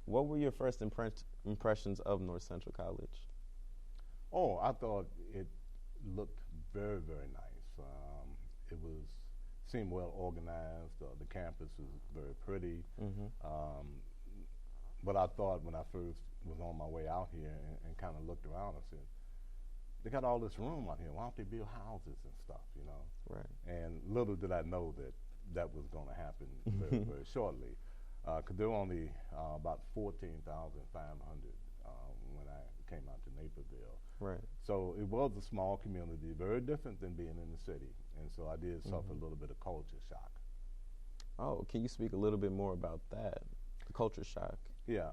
What were your first impressions of North Central College? Oh, I thought it looked very, very nice. It was seemed well organized. The campus was very pretty. Mm-hmm. Um, but I thought when I first was on my way out here and kind of looked around, I said, they got all this room out here. Why don't they build houses and stuff, you know? Right. And little did I know that that was going to happen very, very shortly. Because there were only about 14,500 when I came out to Naperville. Right. So it was a small community, very different than being in the city. And so I did suffer a little bit of culture shock. Oh, can you speak a little bit more about that, the culture shock? Yeah,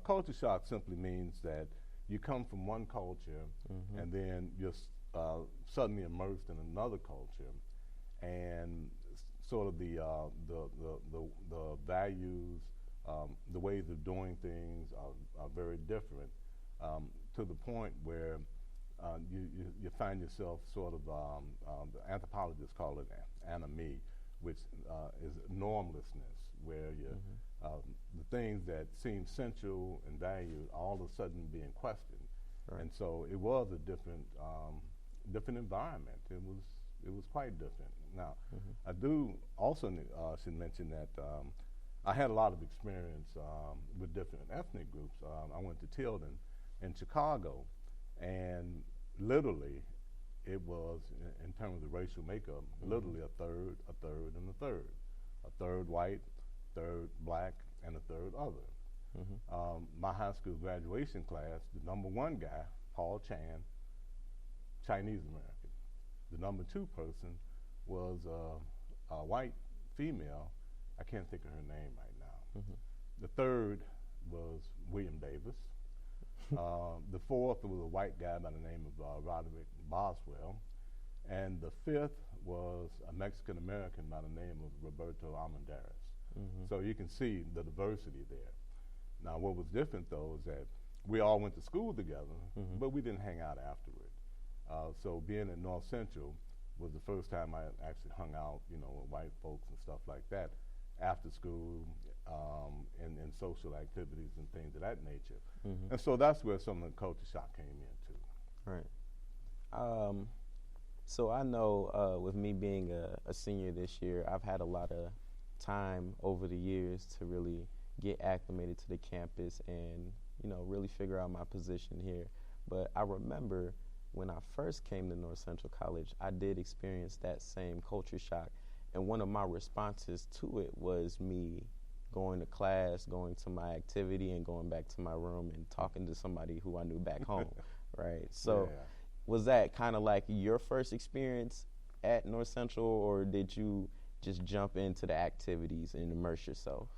culture shock simply means that you come from one culture and then you're suddenly immersed in another culture, and sort of the values, the ways of doing things are very different, to the point where you find yourself sort of, the anthropologists call it anomie, which is normlessness, where you the things that seem central and valued all of a sudden being questioned. Right. And so it was a different environment. It was quite different. Now, I do also should mention that I had a lot of experience with different ethnic groups. I went to Tilden in Chicago, and literally it was, in terms of racial makeup, literally a third, and a third. A third white, third black, and a third other. My high school graduation class, the number one guy, Paul Chan, Chinese American. The number two person was a white female. I can't think of her name right now. The third was William Davis. The fourth was a white guy by the name of Roderick Boswell. And the fifth was a Mexican American by the name of Roberto Almendarez. So you can see the diversity there. Now, what was different, though, is that we all went to school together, but we didn't hang out afterward. So being at North Central was the first time I actually hung out, you know, with white folks and stuff like that after school, in social activities and things of that nature. And so that's where some of the culture shock came into. Right. So I know with me being a senior this year, I've had a lot of time over the years to really get acclimated to the campus and, you know, really figure out my position here. But I remember when I first came to North Central College, I did experience that same culture shock. And one of my responses to it was me going to class, going to my activity, and going back to my room and talking to somebody who I knew back home, right? So was that kind of like your first experience at North Central, or did you just jump into the activities and immerse yourself?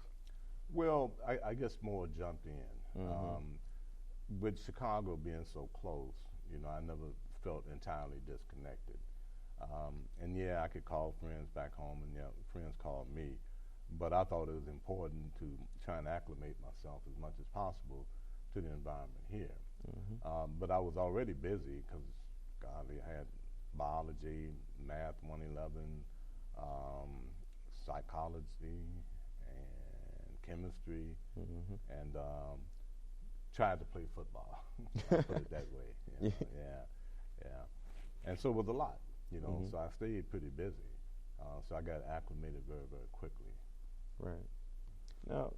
Well, I guess more jumped in. With Chicago being so close, you know, I never felt entirely disconnected. And yeah, I could call friends back home, and yeah, friends called me. But I thought it was important to try and acclimate myself as much as possible to the environment here. But I was already busy because, golly, I had biology, math 111, psychology, and chemistry, and tried to play football. I'll put it that way. You know? Yeah. And so it was a lot, you know, so I stayed pretty busy. So I got acclimated very, very quickly. Right. Now,